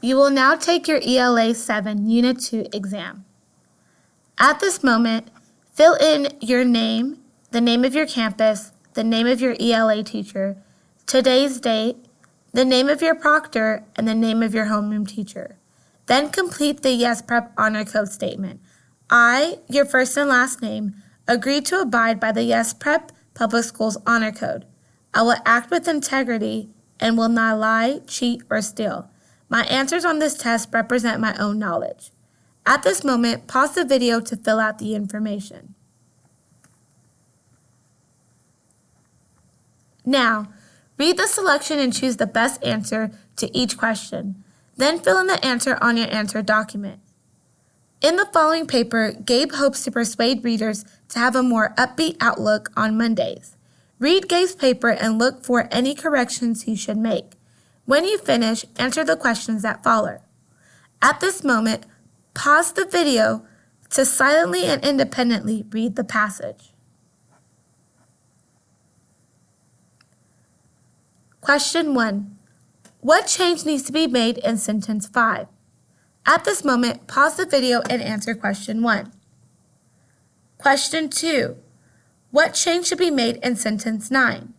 You will now take your ELA 7 Unit 2 exam. At this moment, fill in your name, the name of your campus, the name of your ELA teacher, today's date, the name of your proctor, and the name of your homeroom teacher. Then complete the Yes Prep Honor Code statement. I, your first and last name, agree to abide by the Yes Prep Public Schools Honor Code. I will act with integrity and will not lie, cheat, or steal. My answers on this test represent my own knowledge. At this moment, pause the video to fill out the information. Now, read the selection and choose the best answer to each question. Then fill in the answer on your answer document. In the following paper, Gabe hopes to persuade readers to have a more upbeat outlook on Mondays. Read Gabe's paper and look for any corrections he should make. When you finish, answer the questions that follow. At this moment, pause the video to silently and independently read the passage. Question 1. What change needs to be made in sentence 5? At this moment, pause the video and answer question 1. Question 2. What change should be made in sentence 9?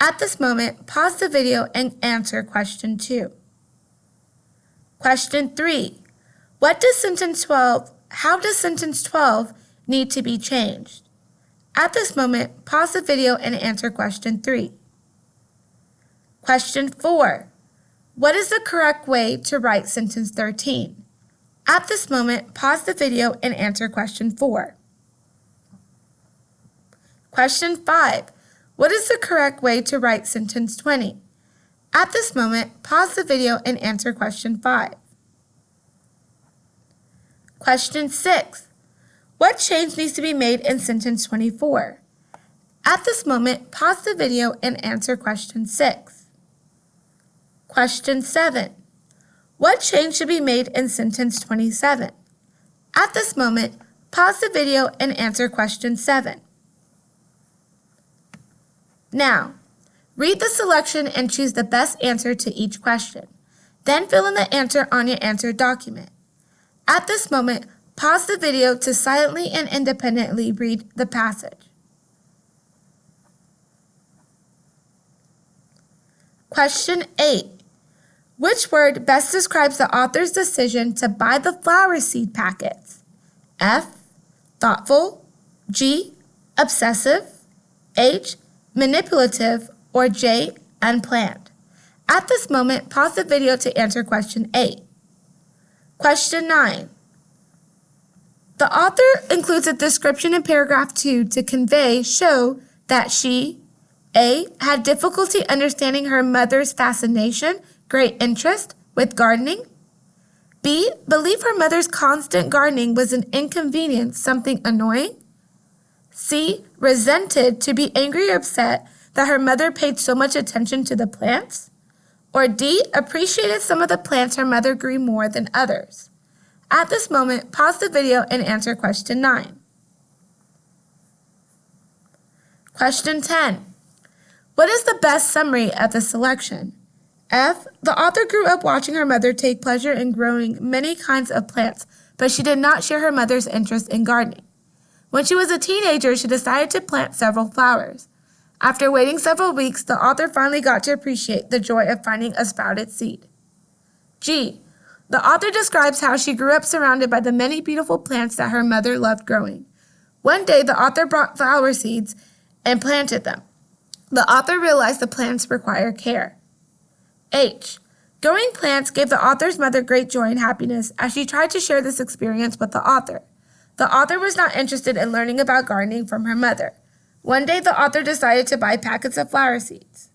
At this moment, pause the video and answer question 2. Question 3. How does sentence 12 need to be changed? At this moment, pause the video and answer question 3. Question 4. What is the correct way to write sentence 13? At this moment, pause the video and answer question 4. Question 5. What is the correct way to write sentence 20? At this moment, pause the video and answer question 5. Question 6. What change needs to be made in sentence 24? At this moment, pause the video and answer question 6. Question 7. What change should be made in sentence 27? At this moment, pause the video and answer question 7. Now, read the selection and choose the best answer to each question. Then fill in the answer on your answer document. At this moment, pause the video to silently and independently read the passage. Question 8. Which word best describes the author's decision to buy the flower seed packets? F. Thoughtful, G. Obsessive, H. Manipulative, or J. Unplanned. At this moment, pause the video to answer question 8. Question 9. The author includes a description in paragraph 2 to show that she, A. had difficulty understanding her mother's fascination, great interest with gardening. B. believed her mother's constant gardening was an inconvenience, something annoying. C. resented to be angry or upset that her mother paid so much attention to the plants. Or D. appreciated some of the plants her mother grew more than others. At this moment, pause the video and answer question 9. Question 10. What is the best summary of the selection? F. The author grew up watching her mother take pleasure in growing many kinds of plants, but she did not share her mother's interest in gardening. When she was a teenager, she decided to plant several flowers. After waiting several weeks, the author finally got to appreciate the joy of finding a sprouted seed. G. The author describes how she grew up surrounded by the many beautiful plants that her mother loved growing. One day, the author brought flower seeds and planted them. The author realized the plants require care. H. Growing plants gave the author's mother great joy and happiness as she tried to share this experience with the author. The author was not interested in learning about gardening from her mother. One day, the author decided to buy packets of flower seeds.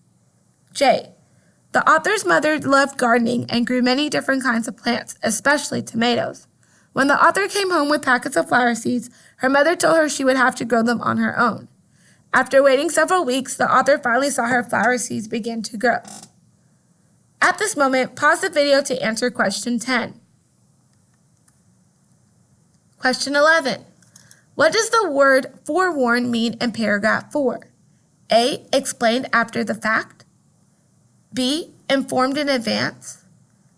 J. The author's mother loved gardening and grew many different kinds of plants, especially tomatoes. When the author came home with packets of flower seeds, her mother told her she would have to grow them on her own. After waiting several weeks, the author finally saw her flower seeds begin to grow. At this moment, pause the video to answer question 10. Question 11. What does the word forewarn mean in paragraph 4? A. Explained after the fact. B. Informed in advance.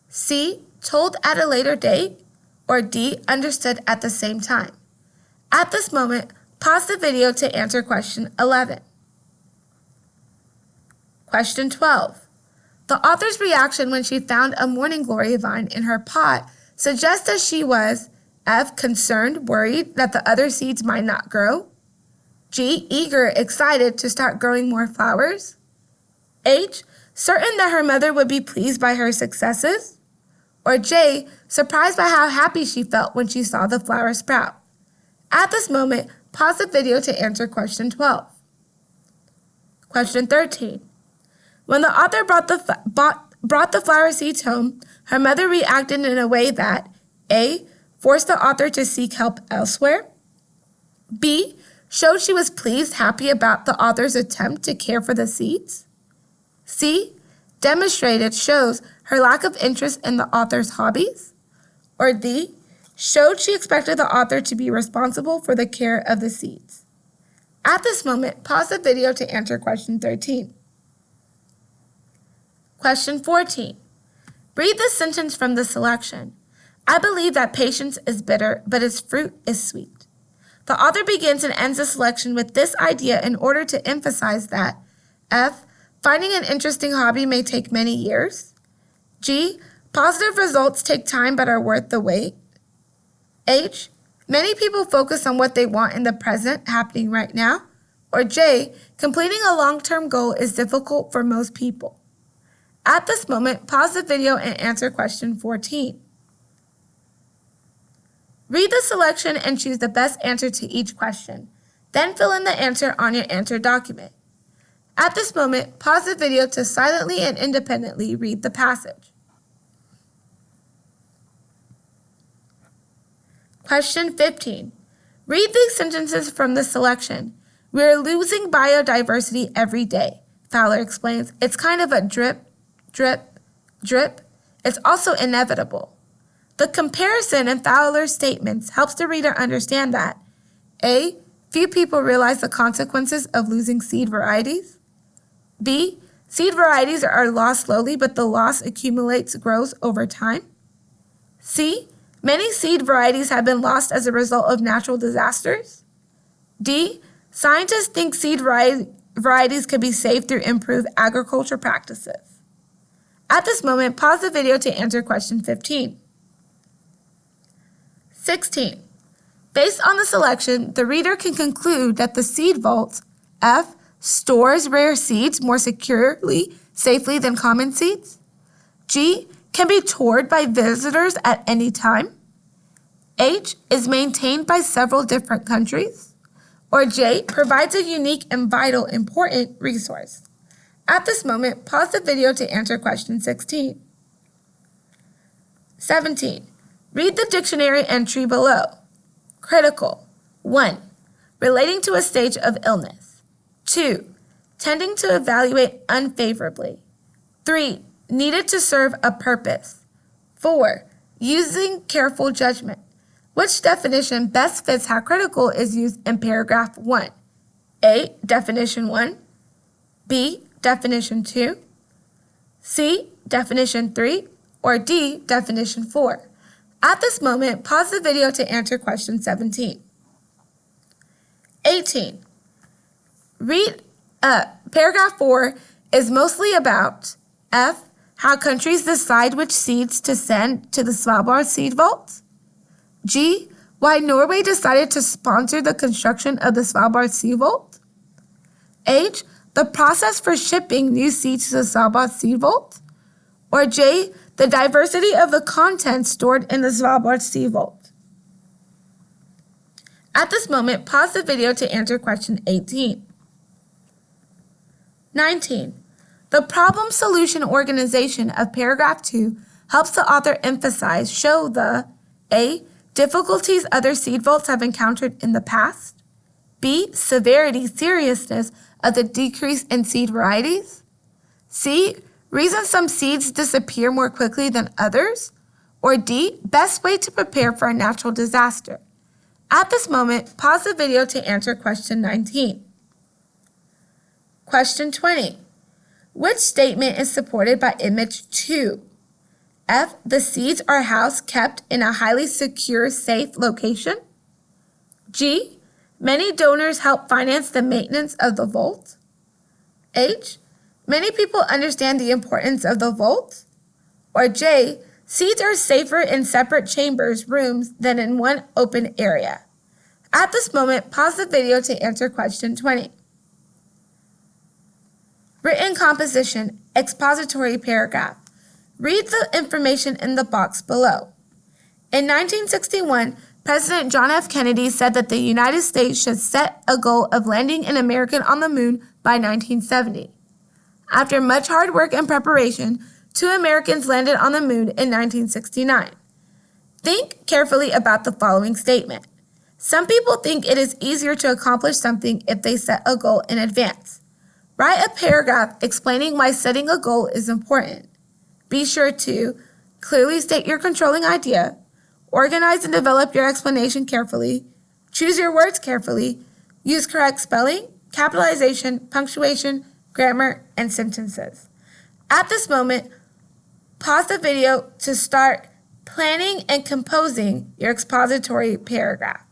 C. told at a later date, or D, understood at the same time. At this moment, pause the video to answer question 11. Question 12. The author's reaction when she found a morning glory vine in her pot suggests that she was F, concerned, worried that the other seeds might not grow, G, eager, excited to start growing more flowers, H, certain that her mother would be pleased by her successes, or J, surprised by how happy she felt when she saw the flower sprout. At this moment, pause the video to answer question 12. Question 13. When the author brought the flower seeds home, her mother reacted in a way that A, forced the author to seek help elsewhere, B, showed she was pleased, happy about the author's attempt to care for the seeds, C, demonstrated, shows her lack of interest in the author's hobbies, or D, showed she expected the author to be responsible for the care of the seeds. At this moment, pause the video to answer question 13. Question 14. Read the sentence from the selection. I believe that patience is bitter, but its fruit is sweet. The author begins and ends the selection with this idea in order to emphasize that F, finding an interesting hobby may take many years, G, positive results take time but are worth the wait, H, many people focus on what they want in the present, happening right now, or J, completing a long-term goal is difficult for most people. At this moment, pause the video and answer question 14. Read the selection and choose the best answer to each question. Then fill in the answer on your answer document. At this moment, pause the video to silently and independently read the passage. Question 15. Read these sentences from the selection. We are losing biodiversity every day, Fowler explains. It's kind of a drip, drip, drip. It's also inevitable. The comparison in Fowler's statements helps the reader understand that A, few people realize the consequences of losing seed varieties. B, seed varieties are lost slowly, but the loss accumulates, grows over time. C, many seed varieties have been lost as a result of natural disasters. D, scientists think seed varieties could be saved through improved agriculture practices. At this moment, pause the video to answer question 15. 16. Based on the selection, the reader can conclude that the seed vault, F, stores rare seeds more securely, safely than common seeds. G, can be toured by visitors at any time. H, is maintained by several different countries. Or J, provides a unique and vital, important resource. At this moment, pause the video to answer question 16. 17. Read the dictionary entry below. Critical. 1. Relating to a stage of illness. 2. Tending to evaluate unfavorably. 3. Needed to serve a purpose. 4. Using careful judgment. Which definition best fits how critical is used in paragraph 1? A. Definition 1. B. Definition 2. C. Definition 3. Or D. Definition 4. At this moment, pause the video to answer question 17. 18. Paragraph 4 is mostly about F, how countries decide which seeds to send to the Svalbard seed vault. G, why Norway decided to sponsor the construction of the Svalbard seed vault. H, the process for shipping new seeds to the Svalbard seed vault. Or J, the diversity of the content stored in the Svalbard seed vault. At this moment, pause the video to answer question 18. 19. The problem-solution organization of paragraph 2 helps the author emphasize, show the A, difficulties other seed vaults have encountered in the past, B, severity, seriousness of the decrease in seed varieties, C, reasons some seeds disappear more quickly than others, or D, best way to prepare for a natural disaster. At this moment, pause the video to answer question 19. Question 20. Which statement is supported by image 2? F, the seeds or house kept in a highly secure, safe location. G, many donors help finance the maintenance of the vault. H, many people understand the importance of the vault. Or J, seeds are safer in separate chambers, rooms, than in one open area. At this moment, pause the video to answer question 20. Written composition, expository paragraph. Read the information in the box below. In 1961, President John F. Kennedy said that the United States should set a goal of landing an American on the moon by 1970. After much hard work and preparation, 2 Americans landed on the moon in 1969. Think carefully about the following statement. Some people think it is easier to accomplish something if they set a goal in advance. Write a paragraph explaining why setting a goal is important. Be sure to clearly state your controlling idea, organize and develop your explanation carefully, choose your words carefully, use correct spelling, capitalization, punctuation, grammar, and sentences. At this moment, pause the video to start planning and composing your expository paragraph.